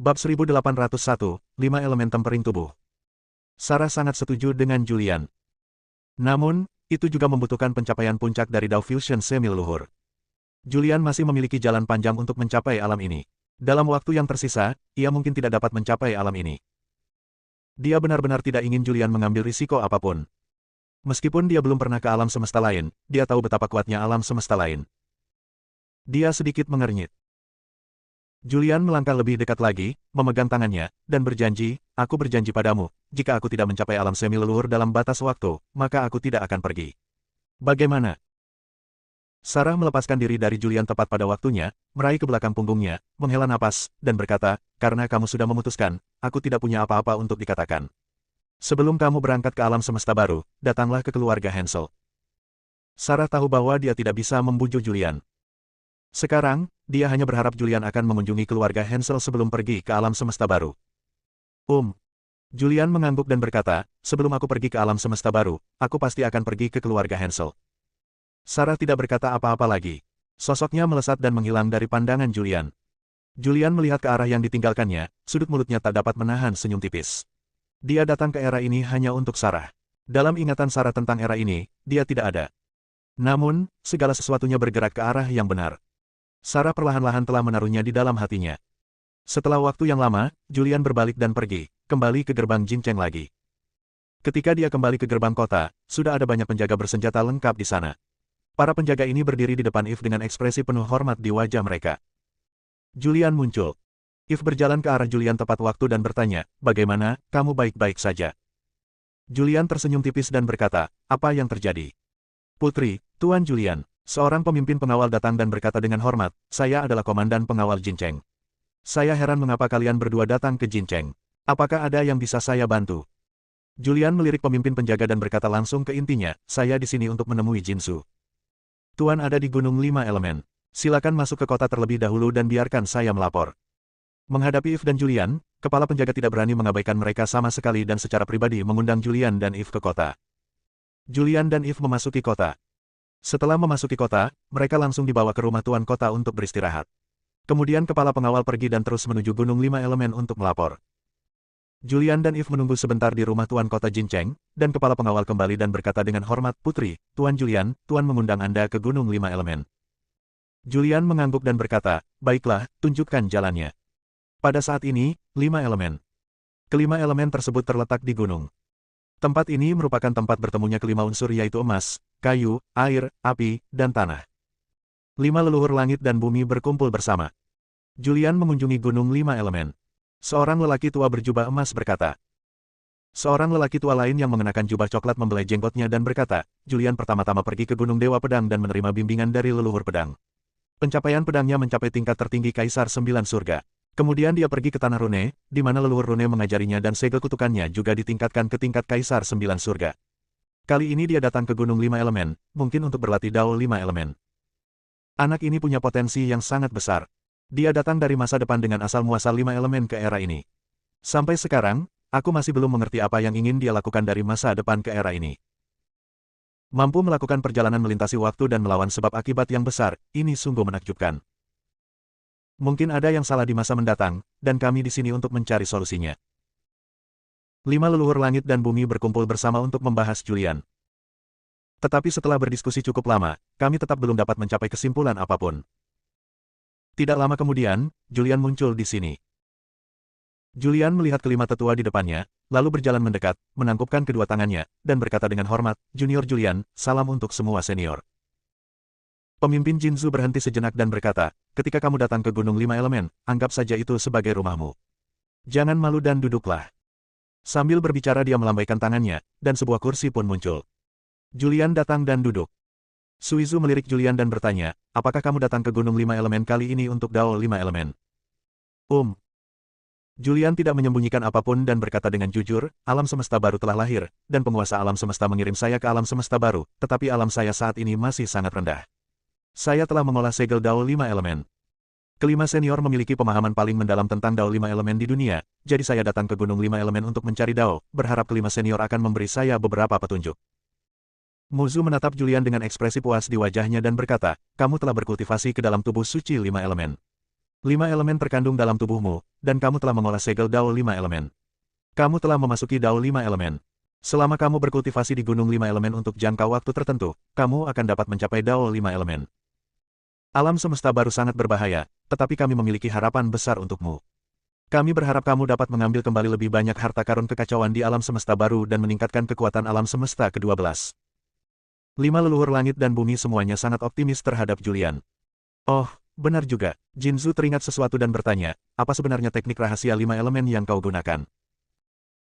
Bab 1801, 5 elemen tempering tubuh. Sarah sangat setuju dengan Julian. Namun, itu juga membutuhkan pencapaian puncak dari Dao Fusion semi-leluhur. Julian masih memiliki jalan panjang untuk mencapai alam ini. Dalam waktu yang tersisa, ia mungkin tidak dapat mencapai alam ini. Dia benar-benar tidak ingin Julian mengambil risiko apapun. Meskipun dia belum pernah ke alam semesta lain, dia tahu betapa kuatnya alam semesta lain. Dia sedikit mengernyit. Julian melangkah lebih dekat lagi, memegang tangannya, dan berjanji, "Aku berjanji padamu, jika aku tidak mencapai alam semi-leluhur dalam batas waktu, maka aku tidak akan pergi." "Bagaimana?" Sarah melepaskan diri dari Julian tepat pada waktunya, meraih ke belakang punggungnya, menghela napas, dan berkata, "Karena kamu sudah memutuskan, aku tidak punya apa-apa untuk dikatakan. Sebelum kamu berangkat ke alam semesta baru, datanglah ke keluarga Hansel." Sarah tahu bahwa dia tidak bisa membujuk Julian. Sekarang, dia hanya berharap Julian akan mengunjungi keluarga Hansel sebelum pergi ke alam semesta baru. Julian mengangguk dan berkata, "Sebelum aku pergi ke alam semesta baru, aku pasti akan pergi ke keluarga Hansel." Sarah tidak berkata apa-apa lagi. Sosoknya melesat dan menghilang dari pandangan Julian. Julian melihat ke arah yang ditinggalkannya, sudut mulutnya tak dapat menahan senyum tipis. Dia datang ke era ini hanya untuk Sarah. Dalam ingatan Sarah tentang era ini, dia tidak ada. Namun, segala sesuatunya bergerak ke arah yang benar. Sarah perlahan-lahan telah menaruhnya di dalam hatinya. Setelah waktu yang lama, Julian berbalik dan pergi, kembali ke gerbang Jincheng lagi. Ketika dia kembali ke gerbang kota, sudah ada banyak penjaga bersenjata lengkap di sana. Para penjaga ini berdiri di depan Eve dengan ekspresi penuh hormat di wajah mereka. Julian muncul. Eve berjalan ke arah Julian tepat waktu dan bertanya, "Bagaimana, kamu baik-baik saja?" Julian tersenyum tipis dan berkata, "Apa yang terjadi?" "Putri, Tuan Julian." Seorang pemimpin pengawal datang dan berkata dengan hormat, "Saya adalah komandan pengawal Jincheng. Saya heran mengapa kalian berdua datang ke Jincheng. Apakah ada yang bisa saya bantu?" Julian melirik pemimpin penjaga dan berkata langsung ke intinya, "Saya di sini untuk menemui Jinsu. Tuan ada di Gunung 5 Elemen. Silakan masuk ke kota terlebih dahulu dan biarkan saya melapor." Menghadapi Eve dan Julian, kepala penjaga tidak berani mengabaikan mereka sama sekali dan secara pribadi mengundang Julian dan Eve ke kota. Julian dan Eve memasuki kota. Setelah memasuki kota, mereka langsung dibawa ke rumah tuan kota untuk beristirahat. Kemudian kepala pengawal pergi dan terus menuju Gunung 5 Elemen untuk melapor. Julian dan Eve menunggu sebentar di rumah tuan kota Jincheng, dan kepala pengawal kembali dan berkata dengan hormat, "Putri, Tuan Julian, Tuan mengundang Anda ke Gunung 5 Elemen." Julian mengangguk dan berkata, "Baiklah, tunjukkan jalannya." Pada saat ini, 5 elemen. Kelima elemen tersebut terletak di gunung. Tempat ini merupakan tempat bertemunya kelima unsur yaitu emas, kayu, air, api, dan tanah. 5 leluhur langit dan bumi berkumpul bersama. Julian mengunjungi Gunung 5 Elemen. Seorang lelaki tua berjubah emas berkata. Seorang lelaki tua lain yang mengenakan jubah coklat membelai jenggotnya dan berkata, "Julian pertama-tama pergi ke Gunung Dewa Pedang dan menerima bimbingan dari leluhur pedang. Pencapaian pedangnya mencapai tingkat tertinggi Kaisar 9 Surga. Kemudian dia pergi ke Tanah Rune, di mana leluhur Rune mengajarinya dan segel kutukannya juga ditingkatkan ke tingkat Kaisar 9 Surga. Kali ini dia datang ke Gunung 5 Elemen, mungkin untuk berlatih Dao 5 Elemen. Anak ini punya potensi yang sangat besar. Dia datang dari masa depan dengan asal-muasal 5 elemen ke era ini. Sampai sekarang, aku masih belum mengerti apa yang ingin dia lakukan dari masa depan ke era ini. Mampu melakukan perjalanan melintasi waktu dan melawan sebab akibat yang besar, ini sungguh menakjubkan. Mungkin ada yang salah di masa mendatang, dan kami di sini untuk mencari solusinya." 5 leluhur langit dan bumi berkumpul bersama untuk membahas Julian. Tetapi setelah berdiskusi cukup lama, kami tetap belum dapat mencapai kesimpulan apapun. Tidak lama kemudian, Julian muncul di sini. Julian melihat kelima tetua di depannya, lalu berjalan mendekat, menangkupkan kedua tangannya, dan berkata dengan hormat, "Junior Julian, salam untuk semua senior." Pemimpin Jinzu berhenti sejenak dan berkata, "Ketika kamu datang ke Gunung 5 Elemen, anggap saja itu sebagai rumahmu. Jangan malu dan duduklah." Sambil berbicara dia melambaikan tangannya, dan sebuah kursi pun muncul. Julian datang dan duduk. Suizu melirik Julian dan bertanya, "Apakah kamu datang ke Gunung 5 Elemen kali ini untuk Dao 5 Elemen?" Julian tidak menyembunyikan apapun dan berkata dengan jujur, "Alam semesta baru telah lahir, dan penguasa alam semesta mengirim saya ke alam semesta baru, tetapi alam saya saat ini masih sangat rendah. Saya telah mengolah segel Dao 5 Elemen. Kelima senior memiliki pemahaman paling mendalam tentang Dao 5 Elemen di dunia, jadi saya datang ke Gunung 5 Elemen untuk mencari Dao, berharap kelima senior akan memberi saya beberapa petunjuk." Muzu menatap Julian dengan ekspresi puas di wajahnya dan berkata, "Kamu telah berkultivasi ke dalam tubuh suci 5 elemen. 5 elemen terkandung dalam tubuhmu, dan kamu telah mengolah segel Dao 5 elemen. Kamu telah memasuki Dao 5 elemen. Selama kamu berkultivasi di Gunung 5 elemen untuk jangka waktu tertentu, kamu akan dapat mencapai Dao 5 elemen. Alam semesta baru sangat berbahaya, tetapi kami memiliki harapan besar untukmu. Kami berharap kamu dapat mengambil kembali lebih banyak harta karun kekacauan di alam semesta baru dan meningkatkan kekuatan alam semesta ke-12. 5 leluhur langit dan bumi semuanya sangat optimis terhadap Julian. Oh, benar juga. Jinzu teringat sesuatu dan bertanya, apa sebenarnya teknik rahasia 5 elemen yang kau gunakan?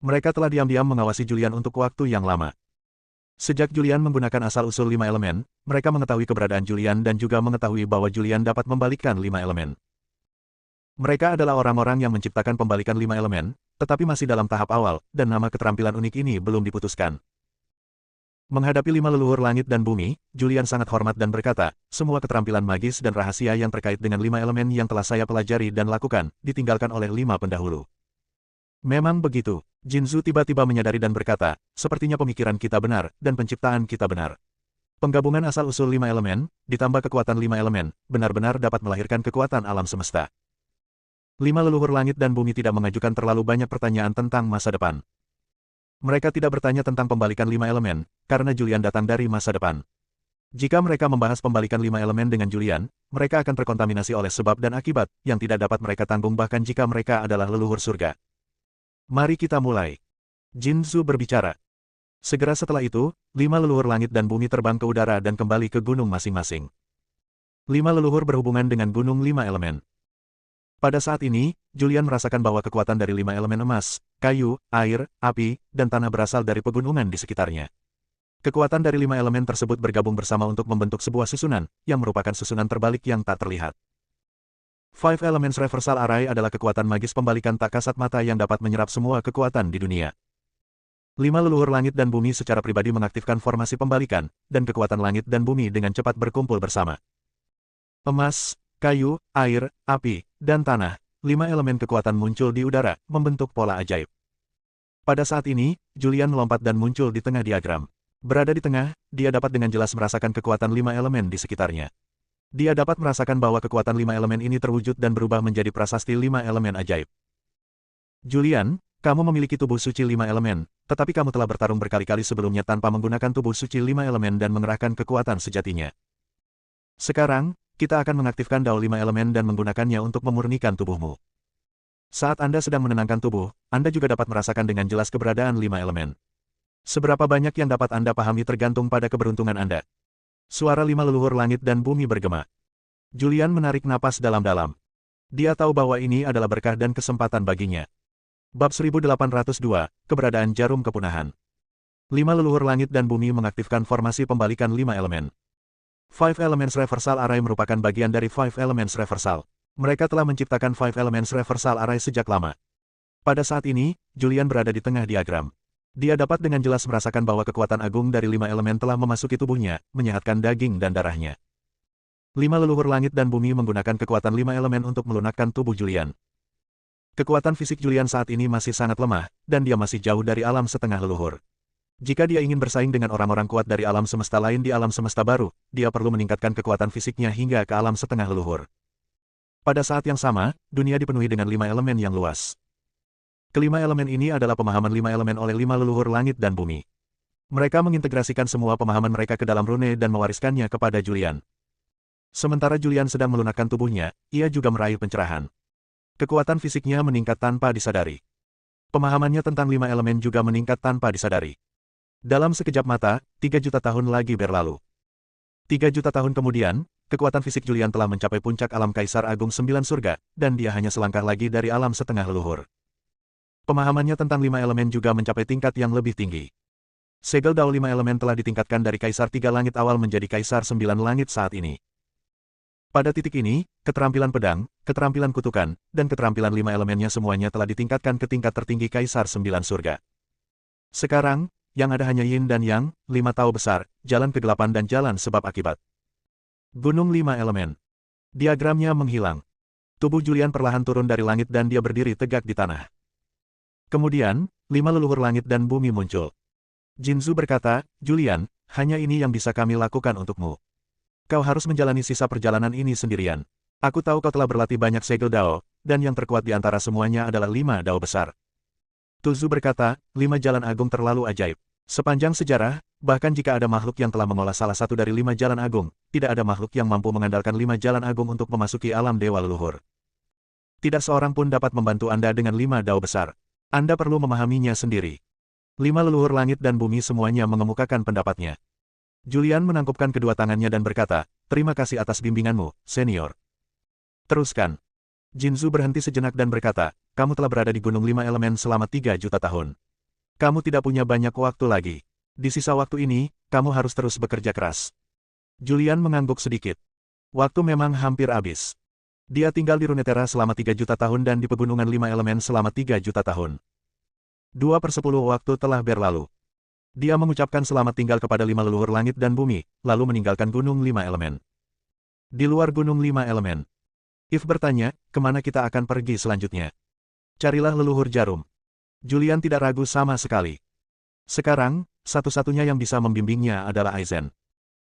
Mereka telah diam-diam mengawasi Julian untuk waktu yang lama. Sejak Julian menggunakan asal-usul 5 elemen, mereka mengetahui keberadaan Julian dan juga mengetahui bahwa Julian dapat membalikkan 5 elemen. Mereka adalah orang-orang yang menciptakan pembalikan 5 elemen, tetapi masih dalam tahap awal, dan nama keterampilan unik ini belum diputuskan. Menghadapi 5 leluhur langit dan bumi, Julian sangat hormat dan berkata, semua keterampilan magis dan rahasia yang terkait dengan 5 elemen yang telah saya pelajari dan lakukan, ditinggalkan oleh 5 pendahulu. Memang begitu. Jinzu tiba-tiba menyadari dan berkata, sepertinya pemikiran kita benar, dan penciptaan kita benar. Penggabungan asal-usul 5 elemen, ditambah kekuatan 5 elemen, benar-benar dapat melahirkan kekuatan alam semesta. 5 leluhur langit dan bumi tidak mengajukan terlalu banyak pertanyaan tentang masa depan. Mereka tidak bertanya tentang pembalikan 5 elemen, karena Julian datang dari masa depan. Jika mereka membahas pembalikan 5 elemen dengan Julian, mereka akan terkontaminasi oleh sebab dan akibat, yang tidak dapat mereka tanggung bahkan jika mereka adalah leluhur surga. Mari kita mulai. Jinzu berbicara. Segera setelah itu, 5 leluhur langit dan bumi terbang ke udara dan kembali ke gunung masing-masing. 5 leluhur berhubungan dengan gunung 5 elemen. Pada saat ini, Julian merasakan bahwa kekuatan dari 5 elemen emas, kayu, air, api, dan tanah berasal dari pegunungan di sekitarnya. Kekuatan dari 5 elemen tersebut bergabung bersama untuk membentuk sebuah susunan, yang merupakan susunan terbalik yang tak terlihat. Five Elements Reversal Array adalah kekuatan magis pembalikan tak kasat mata yang dapat menyerap semua kekuatan di dunia. 5 leluhur langit dan bumi secara pribadi mengaktifkan formasi pembalikan, dan kekuatan langit dan bumi dengan cepat berkumpul bersama. Emas, kayu, air, api, dan tanah, 5 elemen kekuatan muncul di udara, membentuk pola ajaib. Pada saat ini, Julian melompat dan muncul di tengah diagram. Berada di tengah, dia dapat dengan jelas merasakan kekuatan 5 elemen di sekitarnya. Dia dapat merasakan bahwa kekuatan 5 elemen ini terwujud dan berubah menjadi prasasti 5 elemen ajaib. Julian, kamu memiliki tubuh suci 5 elemen, tetapi kamu telah bertarung berkali-kali sebelumnya tanpa menggunakan tubuh suci 5 elemen dan mengerahkan kekuatan sejatinya. Sekarang, kita akan mengaktifkan Dao 5 elemen dan menggunakannya untuk memurnikan tubuhmu. Saat Anda sedang menenangkan tubuh, Anda juga dapat merasakan dengan jelas keberadaan 5 elemen. Seberapa banyak yang dapat Anda pahami tergantung pada keberuntungan Anda. Suara 5 leluhur langit dan bumi bergema. Julian menarik napas dalam-dalam. Dia tahu bahwa ini adalah berkah dan kesempatan baginya. Bab 1802, Keberadaan Jarum Kepunahan. 5 leluhur langit dan bumi mengaktifkan formasi pembalikan 5 elemen. Five Elements Reversal Array merupakan bagian dari Five Elements Reversal. Mereka telah menciptakan Five Elements Reversal Array sejak lama. Pada saat ini, Julian berada di tengah diagram. Dia dapat dengan jelas merasakan bahwa kekuatan agung dari 5 elemen telah memasuki tubuhnya, menyehatkan daging dan darahnya. 5 leluhur langit dan bumi menggunakan kekuatan 5 elemen untuk melunakkan tubuh Julian. Kekuatan fisik Julian saat ini masih sangat lemah, dan dia masih jauh dari alam setengah leluhur. Jika dia ingin bersaing dengan orang-orang kuat dari alam semesta lain di alam semesta baru, dia perlu meningkatkan kekuatan fisiknya hingga ke alam setengah leluhur. Pada saat yang sama, dunia dipenuhi dengan 5 elemen yang luas. Kelima elemen ini adalah pemahaman 5 elemen oleh 5 leluhur langit dan bumi. Mereka mengintegrasikan semua pemahaman mereka ke dalam rune dan mewariskannya kepada Julian. Sementara Julian sedang melunakkan tubuhnya, ia juga meraih pencerahan. Kekuatan fisiknya meningkat tanpa disadari. Pemahamannya tentang 5 elemen juga meningkat tanpa disadari. Dalam sekejap mata, 3 juta tahun lagi berlalu. 3 juta tahun kemudian, kekuatan fisik Julian telah mencapai puncak alam Kaisar Agung 9 surga, dan dia hanya selangkah lagi dari alam setengah leluhur. Pemahamannya tentang 5 elemen juga mencapai tingkat yang lebih tinggi. Segel Dao 5 elemen telah ditingkatkan dari Kaisar 3 langit awal menjadi Kaisar 9 langit saat ini. Pada titik ini, keterampilan pedang, keterampilan kutukan, dan keterampilan 5 elemennya semuanya telah ditingkatkan ke tingkat tertinggi Kaisar 9 surga. Sekarang, yang ada hanya Yin dan Yang, 5 Tao besar, jalan kegelapan dan jalan sebab akibat. Gunung 5 elemen. Diagramnya menghilang. Tubuh Julian perlahan turun dari langit dan dia berdiri tegak di tanah. Kemudian, 5 leluhur langit dan bumi muncul. Jinzu berkata, Julian, hanya ini yang bisa kami lakukan untukmu. Kau harus menjalani sisa perjalanan ini sendirian. Aku tahu kau telah berlatih banyak segel Dao, dan yang terkuat di antara semuanya adalah 5 Dao besar. Tuzu berkata, 5 jalan agung terlalu ajaib. Sepanjang sejarah, bahkan jika ada makhluk yang telah mengolah salah satu dari 5 jalan agung, tidak ada makhluk yang mampu mengandalkan 5 jalan agung untuk memasuki alam dewa leluhur. Tidak seorang pun dapat membantu Anda dengan 5 Dao besar. Anda perlu memahaminya sendiri. 5 leluhur langit dan bumi semuanya mengemukakan pendapatnya. Julian menangkupkan kedua tangannya dan berkata, terima kasih atas bimbinganmu, senior. Teruskan. Jinzu berhenti sejenak dan berkata, kamu telah berada di Gunung 5 Elemen selama 3 juta tahun. Kamu tidak punya banyak waktu lagi. Di sisa waktu ini, kamu harus terus bekerja keras. Julian mengangguk sedikit. Waktu memang hampir habis. Dia tinggal di Runeterra selama 3 juta tahun dan di Pegunungan 5 Elemen selama 3 juta tahun. 2/10 waktu telah berlalu. Dia mengucapkan selamat tinggal kepada 5 leluhur langit dan bumi, lalu meninggalkan Gunung 5 Elemen. Di luar Gunung 5 Elemen, If bertanya, kemana kita akan pergi selanjutnya? Carilah leluhur jarum. Julian tidak ragu sama sekali. Sekarang, satu-satunya yang bisa membimbingnya adalah Aizen.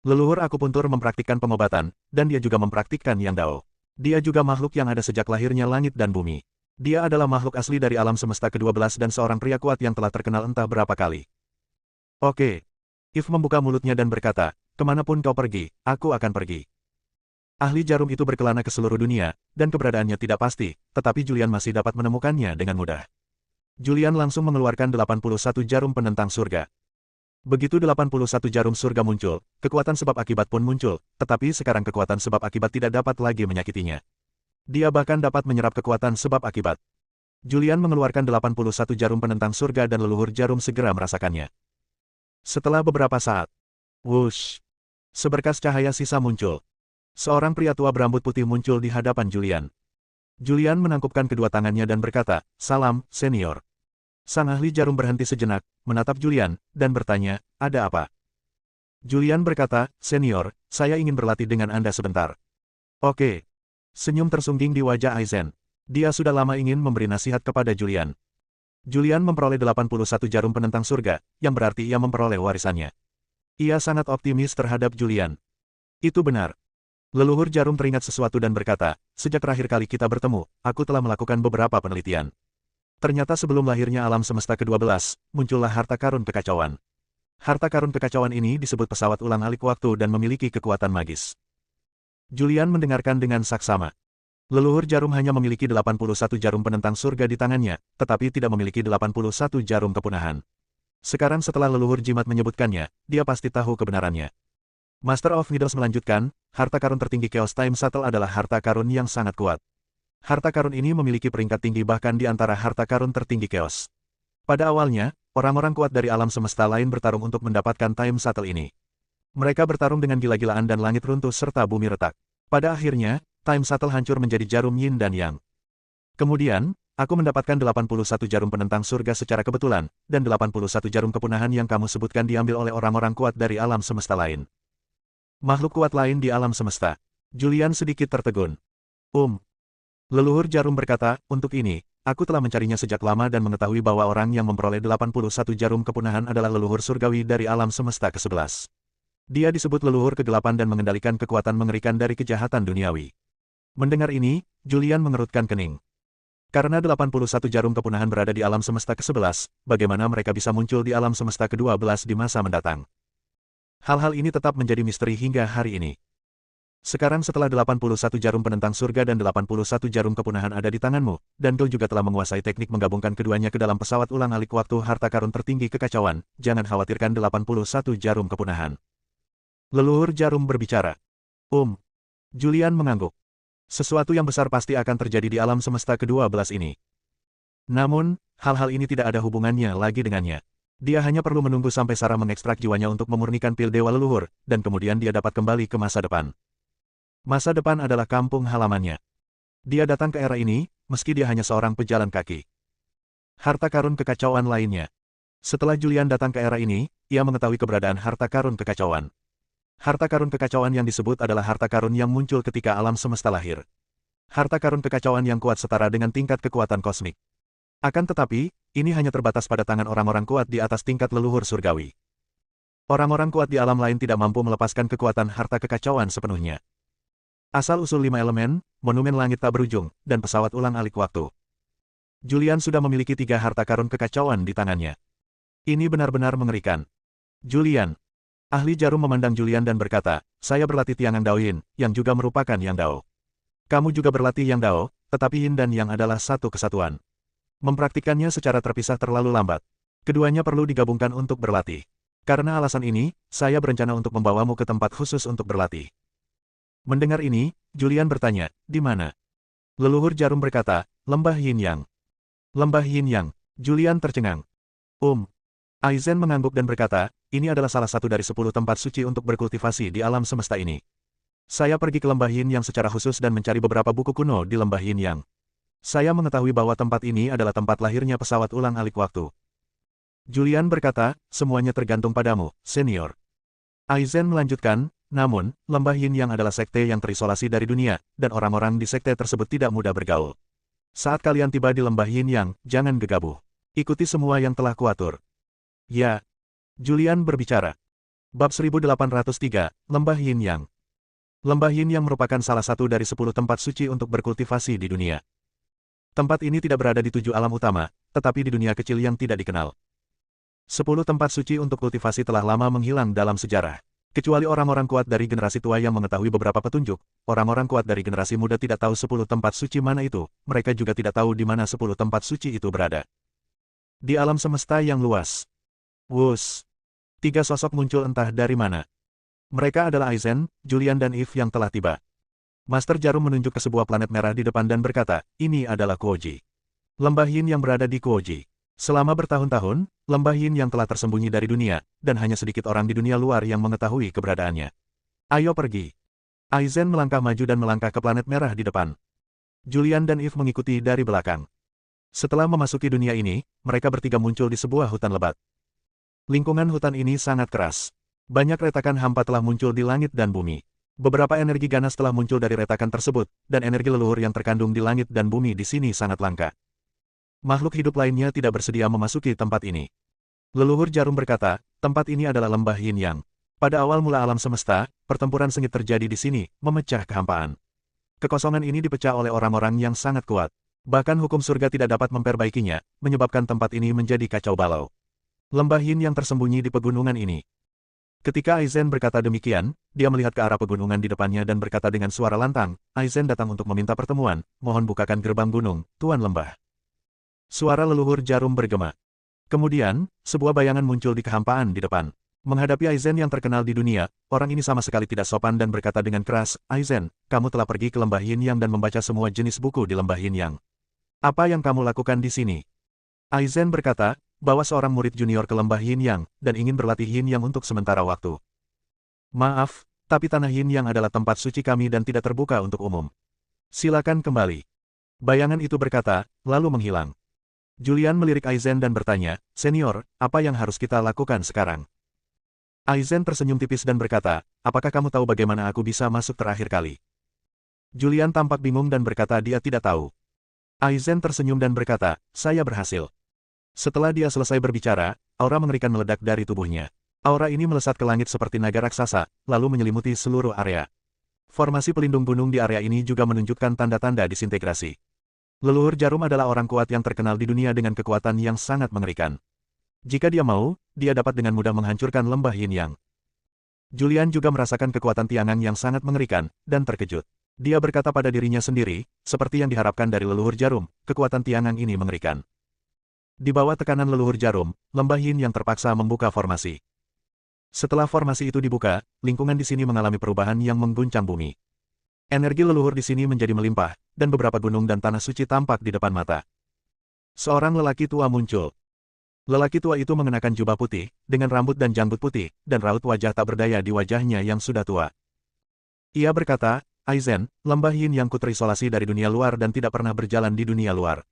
Leluhur akupuntur mempraktikkan pengobatan, dan dia juga mempraktikkan yang Dao. Dia juga makhluk yang ada sejak lahirnya langit dan bumi. Dia adalah makhluk asli dari alam semesta ke-12 dan seorang pria kuat yang telah terkenal entah berapa kali. Oke. If membuka mulutnya dan berkata, kemanapun kau pergi, aku akan pergi. Ahli jarum itu berkelana ke seluruh dunia, dan keberadaannya tidak pasti, tetapi Julian masih dapat menemukannya dengan mudah. Julian langsung mengeluarkan 81 jarum penentang surga. Begitu 81 jarum surga muncul, kekuatan sebab akibat pun muncul, tetapi sekarang kekuatan sebab akibat tidak dapat lagi menyakitinya. Dia bahkan dapat menyerap kekuatan sebab akibat. Julian mengeluarkan 81 jarum penentang surga dan leluhur jarum segera merasakannya. Setelah beberapa saat, wush, seberkas cahaya sisa muncul. Seorang pria tua berambut putih muncul di hadapan Julian. Julian menangkupkan kedua tangannya dan berkata, salam, senior. Sang ahli jarum berhenti sejenak, menatap Julian, dan bertanya, ada apa? Julian berkata, senior, saya ingin berlatih dengan Anda sebentar. Oke. Senyum tersungging di wajah Aizen. Dia sudah lama ingin memberi nasihat kepada Julian. Julian memperoleh 81 jarum penentang surga, yang berarti ia memperoleh warisannya. Ia sangat optimis terhadap Julian. Itu benar. Leluhur jarum teringat sesuatu dan berkata, sejak terakhir kali kita bertemu, aku telah melakukan beberapa penelitian. Ternyata sebelum lahirnya alam semesta ke-12, muncullah harta karun kekacauan. Harta karun kekacauan ini disebut pesawat ulang-alik waktu dan memiliki kekuatan magis. Julian mendengarkan dengan saksama. Leluhur jarum hanya memiliki 81 jarum penentang surga di tangannya, tetapi tidak memiliki 81 jarum kepunahan. Sekarang setelah leluhur jimat menyebutkannya, dia pasti tahu kebenarannya. Master of Needles melanjutkan, harta karun tertinggi Chaos Time Shuttle adalah harta karun yang sangat kuat. Harta karun ini memiliki peringkat tinggi bahkan di antara harta karun tertinggi Chaos. Pada awalnya, orang-orang kuat dari alam semesta lain bertarung untuk mendapatkan Time Shuttle ini. Mereka bertarung dengan gila-gilaan dan langit runtuh serta bumi retak. Pada akhirnya, Time Shuttle hancur menjadi jarum yin dan yang. Kemudian, aku mendapatkan 81 jarum penentang surga secara kebetulan, dan 81 jarum kepunahan yang kamu sebutkan diambil oleh orang-orang kuat dari alam semesta lain. Makhluk kuat lain di alam semesta. Julian sedikit tertegun. Leluhur jarum berkata, untuk ini, aku telah mencarinya sejak lama dan mengetahui bahwa orang yang memperoleh 81 jarum kepunahan adalah leluhur surgawi dari alam semesta ke-11. Dia disebut leluhur kegelapan dan mengendalikan kekuatan mengerikan dari kejahatan duniawi. Mendengar ini, Julian mengerutkan kening. Karena 81 jarum kepunahan berada di alam semesta ke-11, bagaimana mereka bisa muncul di alam semesta ke-12 di masa mendatang? Hal-hal ini tetap menjadi misteri hingga hari ini. Sekarang setelah 81 jarum penentang surga dan 81 jarum kepunahan ada di tanganmu, dan kau juga telah menguasai teknik menggabungkan keduanya ke dalam pesawat ulang-alik waktu harta karun tertinggi kekacauan, jangan khawatirkan 81 jarum kepunahan. Leluhur jarum berbicara. Julian mengangguk. Sesuatu yang besar pasti akan terjadi di alam semesta ke-12 ini. Namun, hal-hal ini tidak ada hubungannya lagi dengannya. Dia hanya perlu menunggu sampai Sarah mengekstrak jiwanya untuk memurnikan pil dewa leluhur, dan kemudian dia dapat kembali ke masa depan. Masa depan adalah kampung halamannya. Dia datang ke era ini, meski dia hanya seorang pejalan kaki. Harta karun kekacauan lainnya. Setelah Julian datang ke era ini, ia mengetahui keberadaan harta karun kekacauan. Harta karun kekacauan yang disebut adalah harta karun yang muncul ketika alam semesta lahir. Harta karun kekacauan yang kuat setara dengan tingkat kekuatan kosmik. Akan tetapi, ini hanya terbatas pada tangan orang-orang kuat di atas tingkat leluhur surgawi. Orang-orang kuat di alam lain tidak mampu melepaskan kekuatan harta kekacauan sepenuhnya. Asal-usul 5 elemen, monumen langit tak berujung, dan pesawat ulang-alik waktu. Julian sudah memiliki 3 harta karun kekacauan di tangannya. Ini benar-benar mengerikan. Julian. Ahli jarum memandang Julian dan berkata, saya berlatih Tiangang Dao Yin, yang juga merupakan Yang Dao. Kamu juga berlatih Yang Dao, tetapi Yin dan Yang adalah satu kesatuan. Mempraktikkannya secara terpisah terlalu lambat. Keduanya perlu digabungkan untuk berlatih. Karena alasan ini, saya berencana untuk membawamu ke tempat khusus untuk berlatih. Mendengar ini, Julian bertanya, di mana? Leluhur jarum berkata, Lembah Yin Yang. Lembah Yin Yang. Julian tercengang. Aizen mengangguk dan berkata, ini adalah salah satu dari 10 tempat suci untuk berkultivasi di alam semesta ini. Saya pergi ke Lembah Yin Yang secara khusus dan mencari beberapa buku kuno di Lembah Yin Yang. Saya mengetahui bahwa tempat ini adalah tempat lahirnya pesawat ulang-alik waktu. Julian berkata, semuanya tergantung padamu, senior. Aizen melanjutkan, namun, Lembah Yin Yang adalah sekte yang terisolasi dari dunia, dan orang-orang di sekte tersebut tidak mudah bergaul. Saat kalian tiba di Lembah Yin Yang, jangan gegabah. Ikuti semua yang telah kuatur. Ya. Julian berbicara. Bab 1803, Lembah Yin Yang. Lembah Yin Yang merupakan salah satu dari 10 tempat suci untuk berkultivasi di dunia. Tempat ini tidak berada di 7 alam utama, tetapi di dunia kecil yang tidak dikenal. 10 tempat suci untuk kultivasi telah lama menghilang dalam sejarah. Kecuali orang-orang kuat dari generasi tua yang mengetahui beberapa petunjuk, orang-orang kuat dari generasi muda tidak tahu 10 tempat suci mana itu, mereka juga tidak tahu di mana 10 tempat suci itu berada. Di alam semesta yang luas. Wus. 3 sosok muncul entah dari mana. Mereka adalah Aizen, Julian dan Eve yang telah tiba. Master Jarum menunjuk ke sebuah planet merah di depan dan berkata, ini adalah Kuoji. Lembah Yin yang berada di Kuoji. Selama bertahun-tahun, Lembah Yin yang telah tersembunyi dari dunia, dan hanya sedikit orang di dunia luar yang mengetahui keberadaannya. Ayo pergi. Aizen melangkah maju dan melangkah ke planet merah di depan. Julian dan Eve mengikuti dari belakang. Setelah memasuki dunia ini, mereka bertiga muncul di sebuah hutan lebat. Lingkungan hutan ini sangat keras. Banyak retakan hampa telah muncul di langit dan bumi. Beberapa energi ganas telah muncul dari retakan tersebut, dan energi leluhur yang terkandung di langit dan bumi di sini sangat langka. Makhluk hidup lainnya tidak bersedia memasuki tempat ini. Leluhur jarum berkata, tempat ini adalah Lembah Yin Yang. Pada awal mula alam semesta, pertempuran sengit terjadi di sini, memecah kehampaan. Kekosongan ini dipecah oleh orang-orang yang sangat kuat. Bahkan hukum surga tidak dapat memperbaikinya, menyebabkan tempat ini menjadi kacau balau. Lembah Yin Yang tersembunyi di pegunungan ini. Ketika Aizen berkata demikian, dia melihat ke arah pegunungan di depannya dan berkata dengan suara lantang, Aizen datang untuk meminta pertemuan, mohon bukakan gerbang gunung, Tuan Lembah. Suara leluhur jarum bergema. Kemudian, sebuah bayangan muncul di kehampaan di depan. Menghadapi Aizen yang terkenal di dunia, orang ini sama sekali tidak sopan dan berkata dengan keras, Aizen, kamu telah pergi ke Lembah Yin Yang dan membaca semua jenis buku di Lembah Yin Yang. Apa yang kamu lakukan di sini? Aizen berkata, bawa seorang murid junior ke Lembah Yin Yang, dan ingin berlatih Yin Yang untuk sementara waktu. Maaf, tapi tanah Yin Yang adalah tempat suci kami dan tidak terbuka untuk umum. Silakan kembali. Bayangan itu berkata, lalu menghilang. Julian melirik Aizen dan bertanya, senior, apa yang harus kita lakukan sekarang? Aizen tersenyum tipis dan berkata, apakah kamu tahu bagaimana aku bisa masuk terakhir kali? Julian tampak bingung dan berkata dia tidak tahu. Aizen tersenyum dan berkata, saya berhasil. Setelah dia selesai berbicara, aura mengerikan meledak dari tubuhnya. Aura ini melesat ke langit seperti naga raksasa, lalu menyelimuti seluruh area. Formasi pelindung gunung di area ini juga menunjukkan tanda-tanda disintegrasi. Leluhur jarum adalah orang kuat yang terkenal di dunia dengan kekuatan yang sangat mengerikan. Jika dia mau, dia dapat dengan mudah menghancurkan Lembah Yin Yang. Julian juga merasakan kekuatan Tiangang yang sangat mengerikan, dan terkejut. Dia berkata pada dirinya sendiri, seperti yang diharapkan dari leluhur jarum, kekuatan Tiangang ini mengerikan. Di bawah tekanan leluhur jarum, Lembah Yin Yang terpaksa membuka formasi. Setelah formasi itu dibuka, lingkungan di sini mengalami perubahan yang mengguncang bumi. Energi leluhur di sini menjadi melimpah, dan beberapa gunung dan tanah suci tampak di depan mata. Seorang lelaki tua muncul. Lelaki tua itu mengenakan jubah putih, dengan rambut dan janggut putih, dan raut wajah tak berdaya di wajahnya yang sudah tua. Ia berkata, Aizen, Lembah Yin Yang terisolasi dari dunia luar dan tidak pernah berjalan di dunia luar.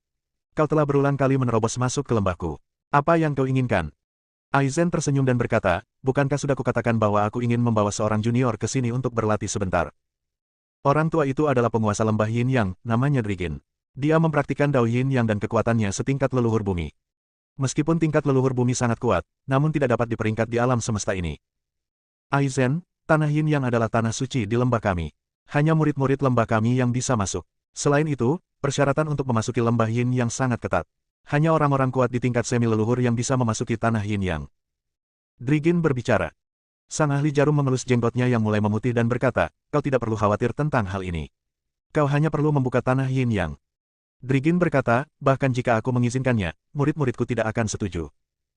Kau telah berulang kali menerobos masuk ke lembahku. Apa yang kau inginkan? Aizen tersenyum dan berkata, bukankah sudah kukatakan bahwa aku ingin membawa seorang junior ke sini untuk berlatih sebentar? Orang tua itu adalah penguasa Lembah Yin Yang, namanya Drigin. Dia mempraktikkan Dao Yin Yang dan kekuatannya setingkat leluhur bumi. Meskipun tingkat leluhur bumi sangat kuat, namun tidak dapat diperingkat di alam semesta ini. Aizen, tanah Yin Yang adalah tanah suci di lembah kami. Hanya murid-murid lembah kami yang bisa masuk. Selain itu, persyaratan untuk memasuki lembah Yin yang sangat ketat. Hanya orang-orang kuat di tingkat semi leluhur yang bisa memasuki tanah Yin Yang. Drigin berbicara. Sang ahli jarum mengelus jenggotnya yang mulai memutih dan berkata, kau tidak perlu khawatir tentang hal ini. Kau hanya perlu membuka tanah Yin Yang. Drigin berkata, bahkan jika aku mengizinkannya, murid-muridku tidak akan setuju.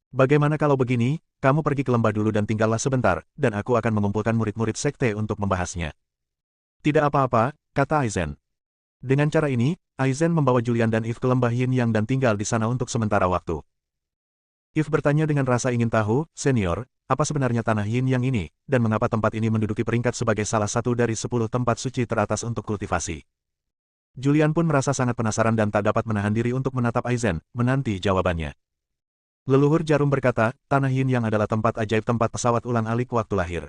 Bagaimana kalau begini, kamu pergi ke lembah dulu dan tinggallah sebentar, dan aku akan mengumpulkan murid-murid sekte untuk membahasnya. Tidak apa-apa, kata Aizen. Dengan cara ini, Aizen membawa Julian dan Eve ke lembah Yin Yang dan tinggal di sana untuk sementara waktu. Eve bertanya dengan rasa ingin tahu, senior, apa sebenarnya tanah Yin Yang ini, dan mengapa tempat ini menduduki peringkat sebagai salah satu dari 10 tempat suci teratas untuk kultivasi. Julian pun merasa sangat penasaran dan tak dapat menahan diri untuk menatap Aizen, menanti jawabannya. Leluhur Jarum berkata, tanah Yin Yang adalah tempat ajaib, tempat pesawat ulang-alik waktu lahir.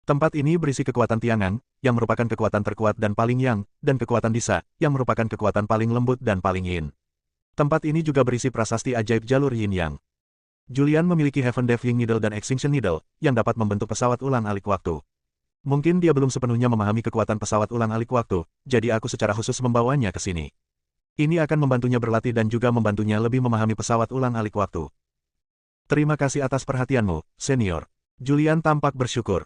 Tempat ini berisi kekuatan Tiangan, yang merupakan kekuatan terkuat dan paling Yang, dan kekuatan Disa, yang merupakan kekuatan paling lembut dan paling Yin. Tempat ini juga berisi prasasti ajaib jalur Yin Yang. Julian memiliki Heaven Diving Needle dan Extinction Needle, yang dapat membentuk pesawat ulang-alik waktu. Mungkin dia belum sepenuhnya memahami kekuatan pesawat ulang-alik waktu, jadi aku secara khusus membawanya ke sini. Ini akan membantunya berlatih dan juga membantunya lebih memahami pesawat ulang-alik waktu. Terima kasih atas perhatianmu, senior. Julian tampak bersyukur.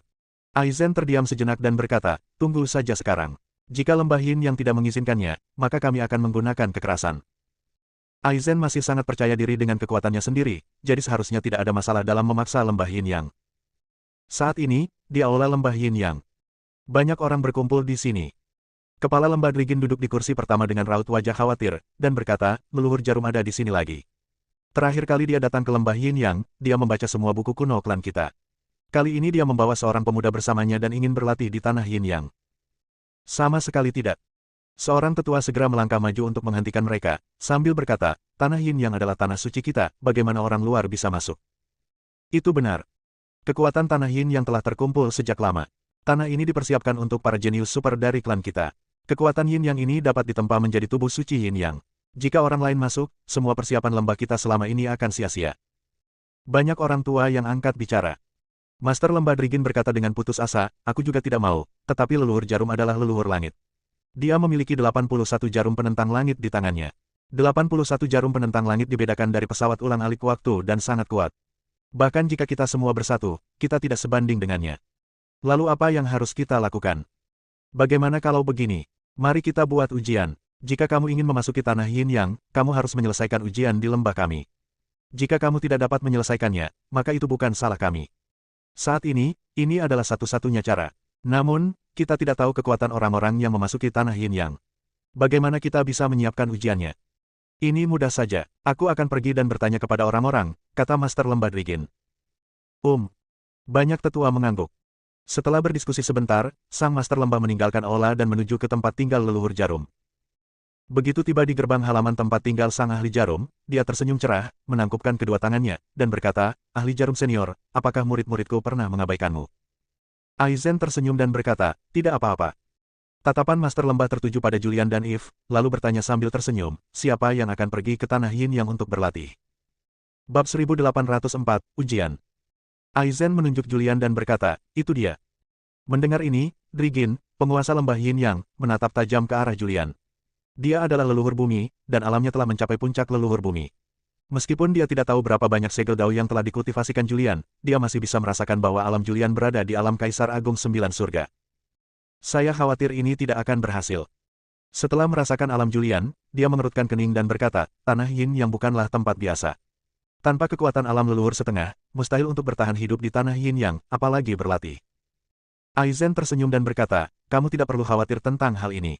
Aizen terdiam sejenak dan berkata, tunggu saja sekarang. Jika lembah Yin yang tidak mengizinkannya, maka kami akan menggunakan kekerasan. Aizen masih sangat percaya diri dengan kekuatannya sendiri, jadi seharusnya tidak ada masalah dalam memaksa lembah Yin Yang. Saat ini, di aula lembah Yin Yang. Banyak orang berkumpul di sini. Kepala lembah Drigin duduk di kursi pertama dengan raut wajah khawatir, dan berkata, leluhur Jarum ada di sini lagi. Terakhir kali dia datang ke lembah Yin Yang, dia membaca semua buku kuno klan kita. Kali ini dia membawa seorang pemuda bersamanya dan ingin berlatih di tanah Yin Yang. Sama sekali tidak. Seorang tetua segera melangkah maju untuk menghentikan mereka, sambil berkata, tanah Yin Yang adalah tanah suci kita, bagaimana orang luar bisa masuk? Itu benar. Kekuatan tanah Yin Yang telah terkumpul sejak lama. Tanah ini dipersiapkan untuk para jenius super dari klan kita. Kekuatan Yin Yang ini dapat ditempa menjadi tubuh suci Yin Yang. Jika orang lain masuk, semua persiapan lembah kita selama ini akan sia-sia. Banyak orang tua yang angkat bicara. Master Lembah Drigin berkata dengan putus asa, aku juga tidak mau, tetapi leluhur Jarum adalah leluhur langit. Dia memiliki 81 jarum penentang langit di tangannya. 81 jarum penentang langit dibedakan dari pesawat ulang-alik waktu dan sangat kuat. Bahkan jika kita semua bersatu, kita tidak sebanding dengannya. Lalu apa yang harus kita lakukan? Bagaimana kalau begini? Mari kita buat ujian. Jika kamu ingin memasuki tanah Yin Yang, kamu harus menyelesaikan ujian di lembah kami. Jika kamu tidak dapat menyelesaikannya, maka itu bukan salah kami. Saat ini adalah satu-satunya cara. Namun, kita tidak tahu kekuatan orang-orang yang memasuki tanah Yin Yang. Bagaimana kita bisa menyiapkan ujiannya? Ini mudah saja. Aku akan pergi dan bertanya kepada orang-orang, kata Master Lembah Drigin. Banyak tetua mengangguk. Setelah berdiskusi sebentar, sang Master Lembah meninggalkan aula dan menuju ke tempat tinggal leluhur Jarum. Begitu tiba di gerbang halaman tempat tinggal sang ahli jarum, dia tersenyum cerah, menangkupkan kedua tangannya, dan berkata, ahli jarum senior, apakah murid-muridku pernah mengabaikanmu? Aizen tersenyum dan berkata, tidak apa-apa. Tatapan Master Lembah tertuju pada Julian dan Eve, lalu bertanya sambil tersenyum, siapa yang akan pergi ke tanah Yin Yang untuk berlatih? Bab 1804, Ujian. Aizen menunjuk Julian dan berkata, itu dia. Mendengar ini, Drigin, penguasa lembah Yin Yang, menatap tajam ke arah Julian. Dia adalah leluhur bumi, dan alamnya telah mencapai puncak leluhur bumi. Meskipun dia tidak tahu berapa banyak segel dao yang telah dikultivasikan Julian, dia masih bisa merasakan bahwa alam Julian berada di alam Kaisar Agung 9 surga. Saya khawatir ini tidak akan berhasil. Setelah merasakan alam Julian, dia mengerutkan kening dan berkata, tanah Yin Yang bukanlah tempat biasa. Tanpa kekuatan alam leluhur setengah, mustahil untuk bertahan hidup di tanah Yin Yang, apalagi berlatih. Aizen tersenyum dan berkata, kamu tidak perlu khawatir tentang hal ini.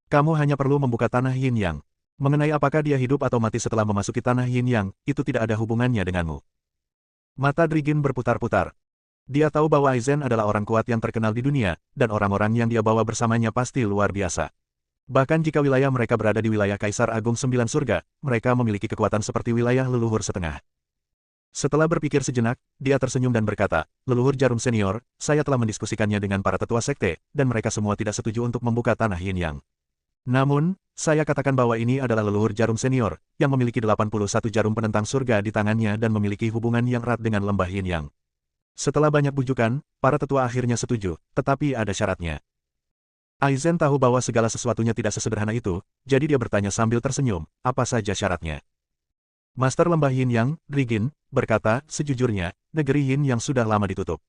Kamu hanya perlu membuka tanah Yin Yang. Mengenai apakah dia hidup atau mati setelah memasuki tanah Yin Yang, itu tidak ada hubungannya denganmu. Mata Drigin berputar-putar. Dia tahu bahwa Aizen adalah orang kuat yang terkenal di dunia, dan orang-orang yang dia bawa bersamanya pasti luar biasa. Bahkan jika wilayah mereka berada di wilayah Kaisar Agung 9 surga, mereka memiliki kekuatan seperti wilayah leluhur setengah. Setelah berpikir sejenak, dia tersenyum dan berkata, leluhur Jarum senior, saya telah mendiskusikannya dengan para tetua sekte, dan mereka semua tidak setuju untuk membuka tanah Yin Yang. Namun, saya katakan bahwa ini adalah leluhur Jarum senior, yang memiliki 81 jarum penentang surga di tangannya dan memiliki hubungan yang erat dengan lembah Yin Yang. Setelah banyak bujukan, para tetua akhirnya setuju, tetapi ada syaratnya. Aizen tahu bahwa segala sesuatunya tidak sesederhana itu, jadi dia bertanya sambil tersenyum, apa saja syaratnya. Master Lembah Yin Yang, Drigin, berkata, sejujurnya, negeri Yin Yang sudah lama ditutup.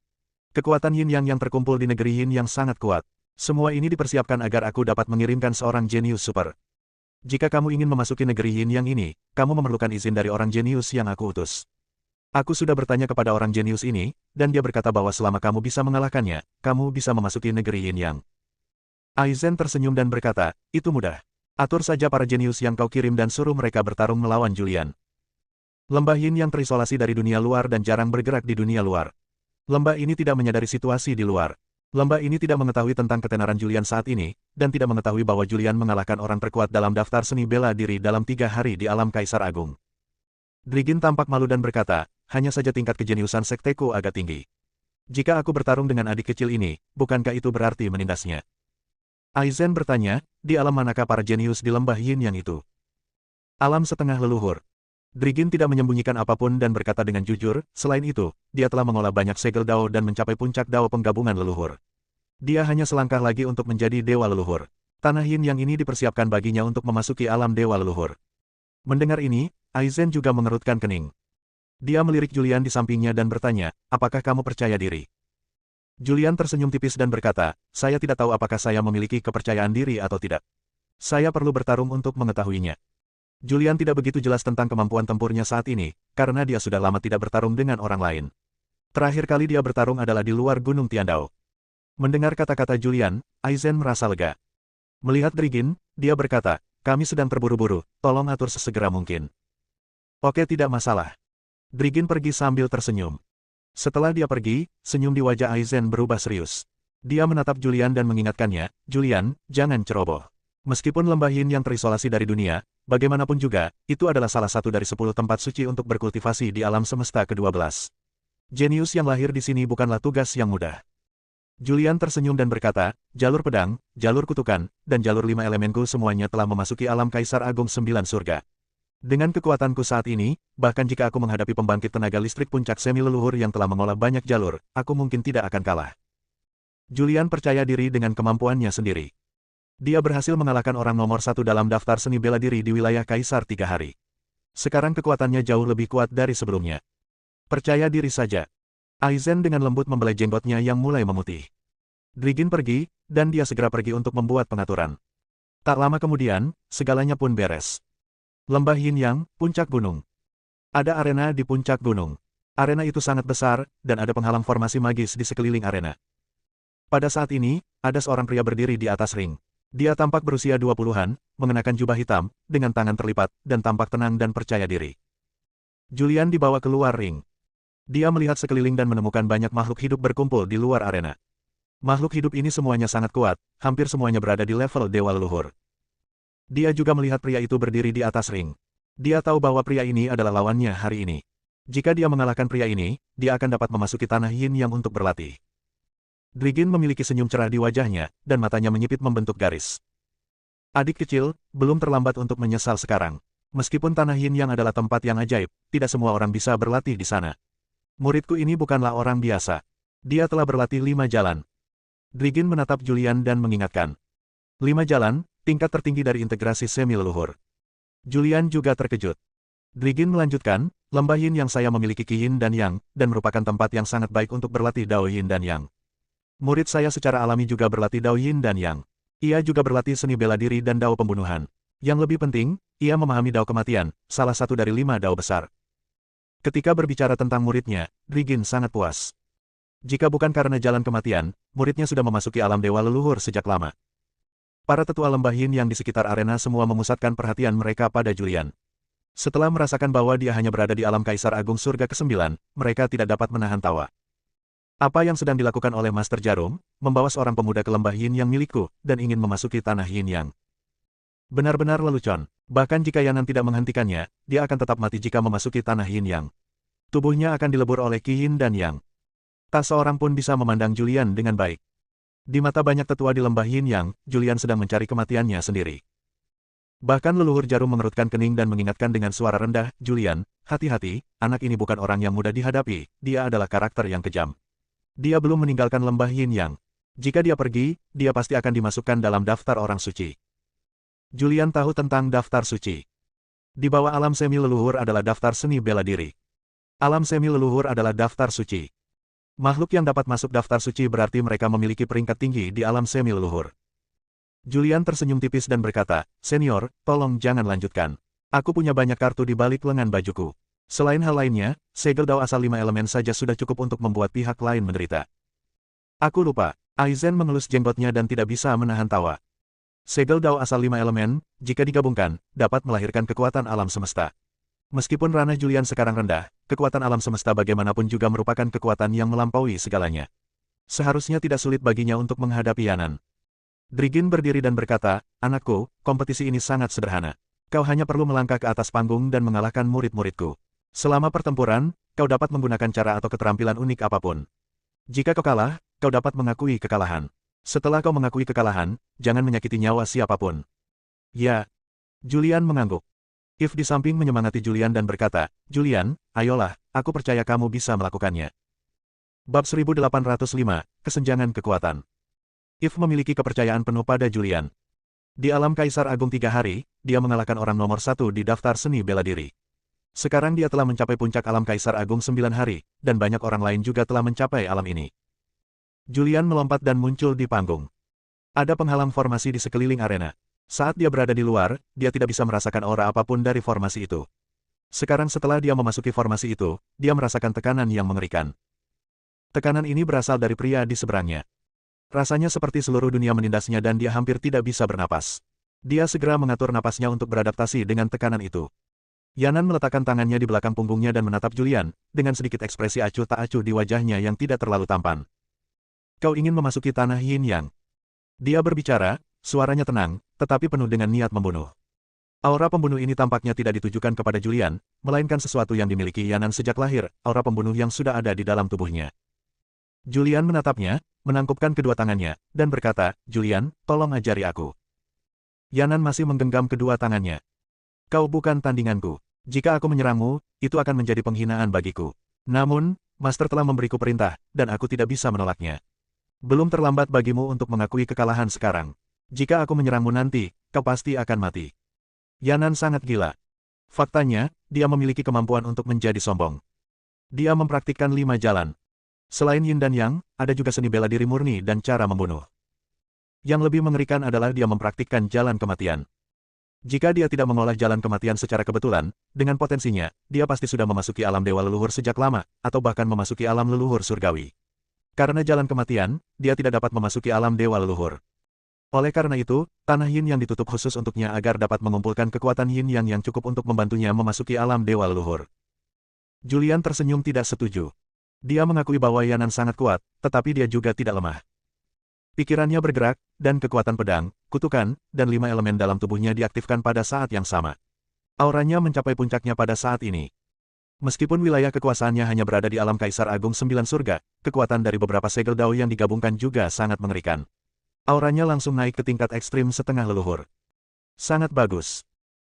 Kekuatan Yin Yang yang terkumpul di negeri Yin Yang sangat kuat. Semua ini dipersiapkan agar aku dapat mengirimkan seorang jenius super. Jika kamu ingin memasuki negeri Yin Yang ini, kamu memerlukan izin dari orang jenius yang aku utus. Aku sudah bertanya kepada orang jenius ini, dan dia berkata bahwa selama kamu bisa mengalahkannya, kamu bisa memasuki negeri Yin Yang. Aizen tersenyum dan berkata, itu mudah. Atur saja para jenius yang kau kirim dan suruh mereka bertarung melawan Julian. Lembah Yin Yang terisolasi dari dunia luar dan jarang bergerak di dunia luar. Lembah ini tidak menyadari situasi di luar. Lembah ini tidak mengetahui tentang ketenaran Julian saat ini, dan tidak mengetahui bahwa Julian mengalahkan orang terkuat dalam daftar seni bela diri dalam 3 hari di alam Kaisar Agung. Drigin tampak malu dan berkata, hanya saja tingkat kejeniusan sekteku agak tinggi. Jika aku bertarung dengan adik kecil ini, bukankah itu berarti menindasnya? Aizen bertanya, di alam manakah para jenius di lembah Yin Yang itu? Alam setengah leluhur. Drigin tidak menyembunyikan apapun dan berkata dengan jujur, selain itu, dia telah mengolah banyak segel dao dan mencapai puncak dao penggabungan leluhur. Dia hanya selangkah lagi untuk menjadi dewa leluhur. Tanah Yin Yang ini dipersiapkan baginya untuk memasuki alam dewa leluhur. Mendengar ini, Aizen juga mengerutkan kening. Dia melirik Julian di sampingnya dan bertanya, apakah kamu percaya diri? Julian tersenyum tipis dan berkata, saya tidak tahu apakah saya memiliki kepercayaan diri atau tidak. Saya perlu bertarung untuk mengetahuinya. Julian tidak begitu jelas tentang kemampuan tempurnya saat ini, karena dia sudah lama tidak bertarung dengan orang lain. Terakhir kali dia bertarung adalah di luar Gunung Tiandao. Mendengar kata-kata Julian, Aizen merasa lega. Melihat Drigin, dia berkata, kami sedang terburu-buru, tolong atur sesegera mungkin. Oke, tidak masalah. Drigin pergi sambil tersenyum. Setelah dia pergi, senyum di wajah Aizen berubah serius. Dia menatap Julian dan mengingatkannya, Julian, jangan ceroboh. Meskipun lembah Yin yang terisolasi dari dunia, bagaimanapun juga, itu adalah salah satu dari 10 tempat suci untuk berkultivasi di alam semesta ke-12. Jenius yang lahir di sini bukanlah tugas yang mudah. Julian tersenyum dan berkata, jalur pedang, jalur kutukan, dan jalur 5 elemenku semuanya telah memasuki alam Kaisar Agung 9 surga. Dengan kekuatanku saat ini, bahkan jika aku menghadapi pembangkit tenaga listrik puncak semi leluhur yang telah mengolah banyak jalur, aku mungkin tidak akan kalah. Julian percaya diri dengan kemampuannya sendiri. Dia berhasil mengalahkan orang nomor 1 dalam daftar seni bela diri di wilayah Kaisar 3 hari. Sekarang kekuatannya jauh lebih kuat dari sebelumnya. Percaya diri saja. Aizen dengan lembut membelai jenggotnya yang mulai memutih. Drigin pergi, dan dia segera pergi untuk membuat pengaturan. Tak lama kemudian, segalanya pun beres. Lembah Yin Yang, puncak gunung. Ada arena di puncak gunung. Arena itu sangat besar, dan ada penghalang formasi magis di sekeliling arena. Pada saat ini, ada seorang pria berdiri di atas ring. Dia tampak berusia 20-an, mengenakan jubah hitam, dengan tangan terlipat, dan tampak tenang dan percaya diri. Julian dibawa keluar ring. Dia melihat sekeliling dan menemukan banyak makhluk hidup berkumpul di luar arena. Makhluk hidup ini semuanya sangat kuat, hampir semuanya berada di level dewa leluhur. Dia juga melihat pria itu berdiri di atas ring. Dia tahu bahwa pria ini adalah lawannya hari ini. Jika dia mengalahkan pria ini, dia akan dapat memasuki tanah Yin Yang untuk berlatih. Drigin memiliki senyum cerah di wajahnya, dan matanya menyipit membentuk garis. Adik kecil, belum terlambat untuk menyesal sekarang. Meskipun tanah Yin Yang adalah tempat yang ajaib, tidak semua orang bisa berlatih di sana. Muridku ini bukanlah orang biasa. Dia telah berlatih 5 jalan. Drigin menatap Julian dan mengingatkan. 5 jalan, tingkat tertinggi dari integrasi semi leluhur. Julian juga terkejut. Drigin melanjutkan, lembah Yin Yang saya memiliki Qi Yin dan Yang, dan merupakan tempat yang sangat baik untuk berlatih Dao Yin dan Yang. Murid saya secara alami juga berlatih Dao Yin dan Yang. Ia juga berlatih seni bela diri dan Dao pembunuhan. Yang lebih penting, ia memahami Dao kematian, salah satu dari 5 Dao besar. Ketika berbicara tentang muridnya, Drigin sangat puas. Jika bukan karena jalan kematian, muridnya sudah memasuki alam dewa leluhur sejak lama. Para tetua lembah Yin yang di sekitar arena semua memusatkan perhatian mereka pada Julian. Setelah merasakan bahwa dia hanya berada di alam Kaisar Agung Surga ke-9, mereka tidak dapat menahan tawa. Apa yang sedang dilakukan oleh Master Jarum, membawa seorang pemuda ke lembah Yin Yang milikku, dan ingin memasuki tanah Yin Yang. Benar-benar lelucon. Bahkan jika Yanan tidak menghentikannya, dia akan tetap mati jika memasuki tanah Yin Yang. Tubuhnya akan dilebur oleh Qi Yin dan Yang. Tak seorang pun bisa memandang Julian dengan baik. Di mata banyak tetua di lembah Yin Yang, Julian sedang mencari kematiannya sendiri. Bahkan leluhur Jarum mengerutkan kening dan mengingatkan dengan suara rendah, Julian, hati-hati, anak ini bukan orang yang mudah dihadapi, dia adalah karakter yang kejam. Dia belum meninggalkan lembah Yin Yang. Jika dia pergi, dia pasti akan dimasukkan dalam daftar orang suci. Julian tahu tentang daftar suci. Di bawah alam semi leluhur adalah daftar seni bela diri. Alam semi leluhur adalah daftar suci. Makhluk yang dapat masuk daftar suci berarti mereka memiliki peringkat tinggi di alam semi leluhur. Julian tersenyum tipis dan berkata, "Senior, tolong jangan lanjutkan. Aku punya banyak kartu di balik lengan bajuku. Selain hal lainnya, segel dao asal 5 elemen saja sudah cukup untuk membuat pihak lain menderita." Aku lupa. Aizen mengelus jenggotnya dan tidak bisa menahan tawa. Segel dao asal 5 elemen, jika digabungkan, dapat melahirkan kekuatan alam semesta. Meskipun ranah Julian sekarang rendah, kekuatan alam semesta bagaimanapun juga merupakan kekuatan yang melampaui segalanya. Seharusnya tidak sulit baginya untuk menghadapi Yanan. Drigin berdiri dan berkata, "Anakku, kompetisi ini sangat sederhana. Kau hanya perlu melangkah ke atas panggung dan mengalahkan murid-muridku. Selama pertempuran, kau dapat menggunakan cara atau keterampilan unik apapun. Jika kau kalah, kau dapat mengakui kekalahan. Setelah kau mengakui kekalahan, jangan menyakiti nyawa siapapun." "Ya." Julian mengangguk. If di samping menyemangati Julian dan berkata, "Julian, ayolah, aku percaya kamu bisa melakukannya." Bab 1805, Kesenjangan Kekuatan. If memiliki kepercayaan penuh pada Julian. Di alam Kaisar Agung 3 hari, dia mengalahkan orang nomor 1 di daftar seni bela diri. Sekarang dia telah mencapai puncak alam Kaisar Agung 9 hari, dan banyak orang lain juga telah mencapai alam ini. Julian melompat dan muncul di panggung. Ada penghalang formasi di sekeliling arena. Saat dia berada di luar, dia tidak bisa merasakan aura apapun dari formasi itu. Sekarang setelah dia memasuki formasi itu, dia merasakan tekanan yang mengerikan. Tekanan ini berasal dari pria di seberangnya. Rasanya seperti seluruh dunia menindasnya dan dia hampir tidak bisa bernapas. Dia segera mengatur napasnya untuk beradaptasi dengan tekanan itu. Yanan meletakkan tangannya di belakang punggungnya dan menatap Julian, dengan sedikit ekspresi acuh tak acuh di wajahnya yang tidak terlalu tampan. "Kau ingin memasuki tanah Yin Yang?" Dia berbicara, suaranya tenang, tetapi penuh dengan niat membunuh. Aura pembunuh ini tampaknya tidak ditujukan kepada Julian, melainkan sesuatu yang dimiliki Yanan sejak lahir, aura pembunuh yang sudah ada di dalam tubuhnya. Julian menatapnya, menangkupkan kedua tangannya, dan berkata, "Julian, tolong ajari aku." Yanan masih menggenggam kedua tangannya. "Kau bukan tandinganku. Jika aku menyerangmu, itu akan menjadi penghinaan bagiku. Namun, Master telah memberiku perintah, dan aku tidak bisa menolaknya. Belum terlambat bagimu untuk mengakui kekalahan sekarang. Jika aku menyerangmu nanti, kau pasti akan mati." Yanan sangat gila. Faktanya, dia memiliki kemampuan untuk menjadi sombong. Dia mempraktikkan 5 jalan. Selain Yin dan Yang, ada juga seni bela diri murni dan cara membunuh. Yang lebih mengerikan adalah dia mempraktikkan jalan kematian. Jika dia tidak mengolah jalan kematian secara kebetulan, dengan potensinya, dia pasti sudah memasuki alam dewa leluhur sejak lama, atau bahkan memasuki alam leluhur surgawi. Karena jalan kematian, dia tidak dapat memasuki alam dewa leluhur. Oleh karena itu, tanah Yin yang ditutup khusus untuknya agar dapat mengumpulkan kekuatan Yin yang cukup untuk membantunya memasuki alam dewa leluhur. Julian tersenyum tidak setuju. Dia mengakui bahwa Yanan sangat kuat, tetapi dia juga tidak lemah. Pikirannya bergerak, dan kekuatan pedang, kutukan, dan 5 elemen dalam tubuhnya diaktifkan pada saat yang sama. Auranya mencapai puncaknya pada saat ini. Meskipun wilayah kekuasaannya hanya berada di alam Kaisar Agung 9 surga, kekuatan dari beberapa segel dao yang digabungkan juga sangat mengerikan. Auranya langsung naik ke tingkat ekstrim setengah leluhur. Sangat bagus.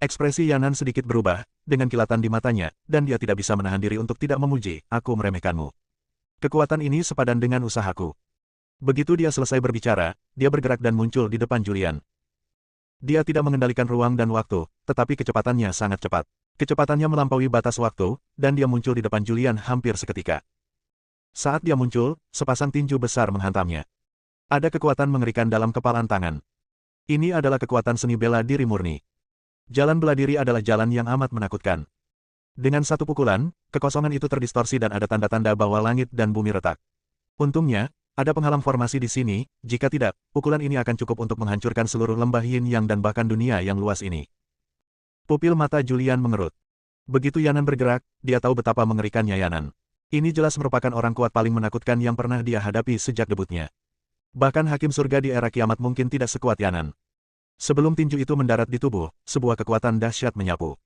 Ekspresi Yanan sedikit berubah, dengan kilatan di matanya, dan dia tidak bisa menahan diri untuk tidak memuji, "Aku meremehkanmu. Kekuatan ini sepadan dengan usahaku." Begitu dia selesai berbicara, dia bergerak dan muncul di depan Julian. Dia tidak mengendalikan ruang dan waktu, tetapi kecepatannya sangat cepat. Kecepatannya melampaui batas waktu, dan dia muncul di depan Julian hampir seketika. Saat dia muncul, sepasang tinju besar menghantamnya. Ada kekuatan mengerikan dalam kepalan tangan. Ini adalah kekuatan seni bela diri murni. Jalan bela diri adalah jalan yang amat menakutkan. Dengan satu pukulan, kekosongan itu terdistorsi dan ada tanda-tanda bahwa langit dan bumi retak. Untungnya, ada penghalang formasi di sini, jika tidak, pukulan ini akan cukup untuk menghancurkan seluruh lembah Yin Yang dan bahkan dunia yang luas ini. Pupil mata Julian mengerut. Begitu Yanan bergerak, dia tahu betapa mengerikannya Yanan. Ini jelas merupakan orang kuat paling menakutkan yang pernah dia hadapi sejak debutnya. Bahkan Hakim Surga di era kiamat mungkin tidak sekuat Yanan. Sebelum tinju itu mendarat di tubuh, sebuah kekuatan dahsyat menyapu.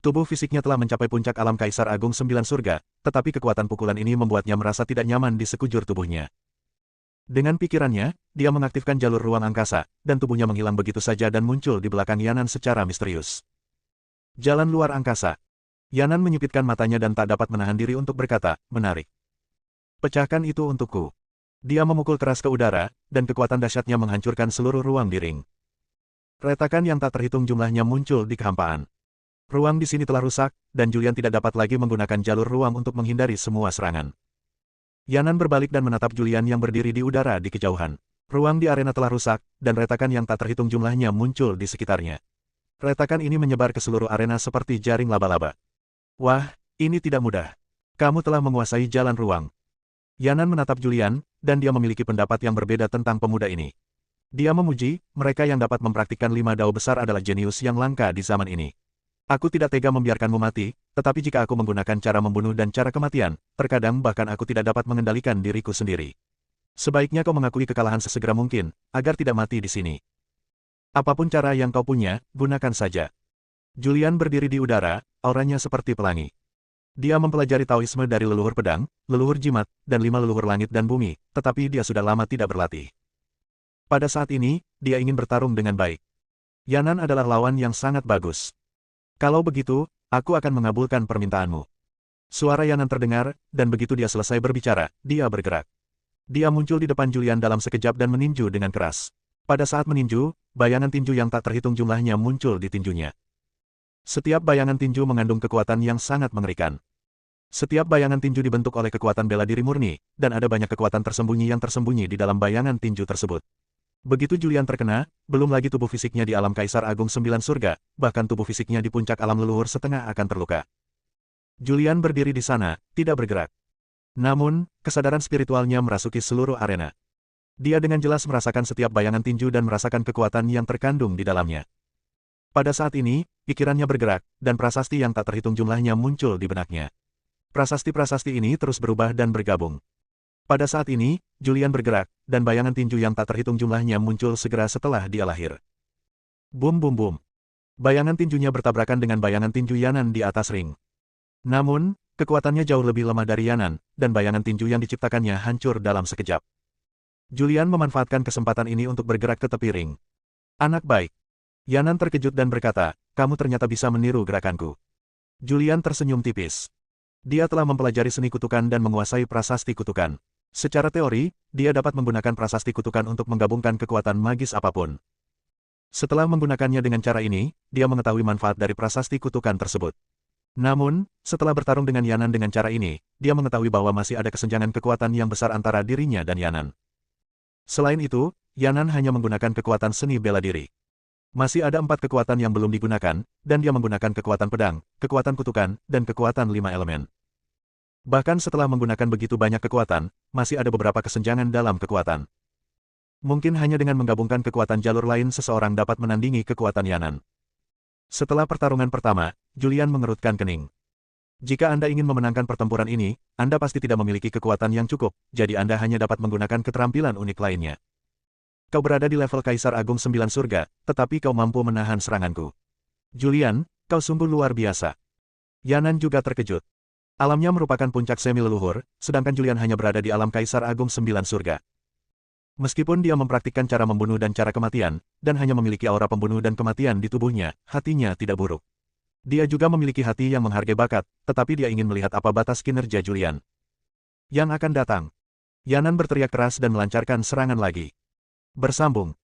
Tubuh fisiknya telah mencapai puncak alam Kaisar Agung 9 surga, tetapi kekuatan pukulan ini membuatnya merasa tidak nyaman di sekujur tubuhnya. Dengan pikirannya, dia mengaktifkan jalur ruang angkasa, dan tubuhnya menghilang begitu saja dan muncul di belakang Yanan secara misterius. Jalan luar angkasa. Yanan menyipitkan matanya dan tak dapat menahan diri untuk berkata, "Menarik. Pecahkan itu untukku." Dia memukul keras ke udara, dan kekuatan dahsyatnya menghancurkan seluruh ruang di ring. Retakan yang tak terhitung jumlahnya muncul di kehampaan. Ruang di sini telah rusak, dan Julian tidak dapat lagi menggunakan jalur ruang untuk menghindari semua serangan. Yanan berbalik dan menatap Julian yang berdiri di udara di kejauhan. Ruang di arena telah rusak, dan retakan yang tak terhitung jumlahnya muncul di sekitarnya. Retakan ini menyebar ke seluruh arena seperti jaring laba-laba. Wah, ini tidak mudah. Kamu telah menguasai jalan ruang. Yanan menatap Julian, dan dia memiliki pendapat yang berbeda tentang pemuda ini. Dia memuji, mereka yang dapat mempraktikkan 5 dao besar adalah jenius yang langka di zaman ini. Aku tidak tega membiarkanmu mati, tetapi jika aku menggunakan cara membunuh dan cara kematian, terkadang bahkan aku tidak dapat mengendalikan diriku sendiri. Sebaiknya kau mengakui kekalahan sesegera mungkin, agar tidak mati di sini. Apapun cara yang kau punya, gunakan saja. Julian berdiri di udara, auranya seperti pelangi. Dia mempelajari Taoisme dari leluhur pedang, leluhur jimat, dan 5 leluhur langit dan bumi, tetapi dia sudah lama tidak berlatih. Pada saat ini, dia ingin bertarung dengan baik. Yanan adalah lawan yang sangat bagus. Kalau begitu, aku akan mengabulkan permintaanmu. Suara Yanan terdengar, dan begitu dia selesai berbicara, dia bergerak. Dia muncul di depan Julian dalam sekejap dan meninju dengan keras. Pada saat meninju, bayangan tinju yang tak terhitung jumlahnya muncul di tinjunya. Setiap bayangan tinju mengandung kekuatan yang sangat mengerikan. Setiap bayangan tinju dibentuk oleh kekuatan bela diri murni, dan ada banyak kekuatan tersembunyi yang tersembunyi di dalam bayangan tinju tersebut. Begitu Julian terkena, belum lagi tubuh fisiknya di alam Kaisar Agung 9 Surga, bahkan tubuh fisiknya di puncak alam leluhur setengah akan terluka. Julian berdiri di sana, tidak bergerak. Namun, kesadaran spiritualnya merasuki seluruh arena. Dia dengan jelas merasakan setiap bayangan tinju dan merasakan kekuatan yang terkandung di dalamnya. Pada saat ini, pikirannya bergerak, dan prasasti yang tak terhitung jumlahnya muncul di benaknya. Prasasti-prasasti ini terus berubah dan bergabung. Pada saat ini, Julian bergerak, dan bayangan tinju yang tak terhitung jumlahnya muncul segera setelah dia lahir. Bum bum bum. Bayangan tinjunya bertabrakan dengan bayangan tinju Yanan di atas ring. Namun, kekuatannya jauh lebih lemah dari Yanan, dan bayangan tinju yang diciptakannya hancur dalam sekejap. Julian memanfaatkan kesempatan ini untuk bergerak ke tepi ring. Anak baik. Yanan terkejut dan berkata, kamu ternyata bisa meniru gerakanku. Julian tersenyum tipis. Dia telah mempelajari seni kutukan dan menguasai prasasti kutukan. Secara teori, dia dapat menggunakan prasasti kutukan untuk menggabungkan kekuatan magis apapun. Setelah menggunakannya dengan cara ini, dia mengetahui manfaat dari prasasti kutukan tersebut. Namun, setelah bertarung dengan Yanan dengan cara ini, dia mengetahui bahwa masih ada kesenjangan kekuatan yang besar antara dirinya dan Yanan. Selain itu, Yanan hanya menggunakan kekuatan seni bela diri. Masih ada 4 kekuatan yang belum digunakan, dan dia menggunakan kekuatan pedang, kekuatan kutukan, dan kekuatan 5 elemen. Bahkan setelah menggunakan begitu banyak kekuatan, masih ada beberapa kesenjangan dalam kekuatan. Mungkin hanya dengan menggabungkan kekuatan jalur lain seseorang dapat menandingi kekuatan Yanan. Setelah pertarungan pertama, Julian mengerutkan kening. Jika Anda ingin memenangkan pertempuran ini, Anda pasti tidak memiliki kekuatan yang cukup, jadi Anda hanya dapat menggunakan keterampilan unik lainnya. Kau berada di level Kaisar Agung 9 Surga, tetapi kau mampu menahan seranganku. Julian, kau sungguh luar biasa. Yanan juga terkejut. Alamnya merupakan puncak semi-leluhur, sedangkan Julian hanya berada di alam Kaisar Agung 9 Surga. Meskipun dia mempraktikkan cara membunuh dan cara kematian, dan hanya memiliki aura pembunuh dan kematian di tubuhnya, hatinya tidak buruk. Dia juga memiliki hati yang menghargai bakat, tetapi dia ingin melihat apa batas kinerja Julian. Yang akan datang. Yanan berteriak keras dan melancarkan serangan lagi. Bersambung.